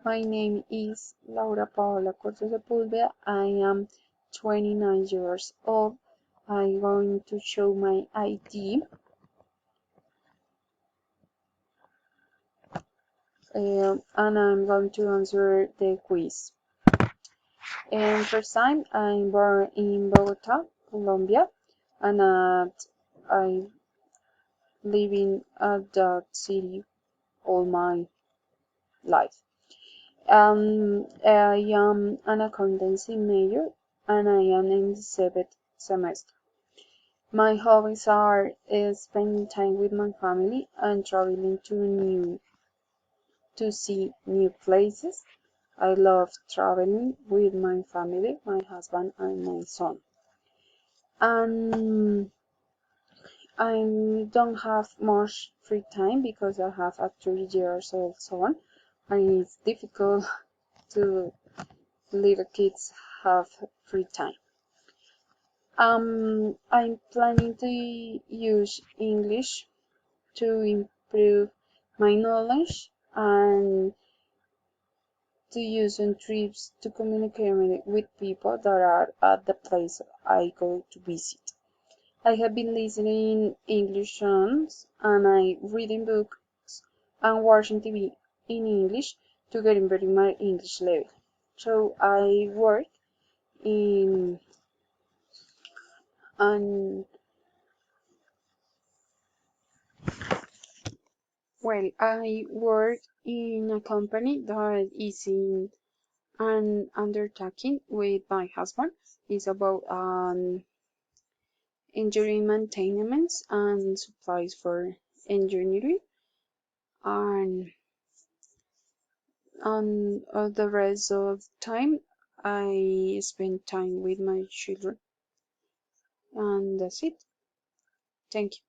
My name is Laura Paola Cortes Sepulveda. I am 29 years old. I'm going to show my ID. And I'm going to answer the quiz. And first time, I'm born in Bogota, Colombia, and I living at that city all my life. I am an accountancy major, and I am in the seventh semester. My hobbies are spending time with my family and traveling to see new places. I love traveling with my family, my husband and my son. And I don't have much free time because I have a 3 years old son, and it's difficult to little kids have free time. I'm planning to use English to improve my knowledge and to use on trips to communicate with people that are at the place I go to visit. I have been listening English songs and I reading books and watching TV in English to get better my English level. So I work in an I work in a company that is in an undertaking with my husband. It's about engineering maintenance and supplies for engineering, and the rest of time I spend time with my children, and that's it. Thank you.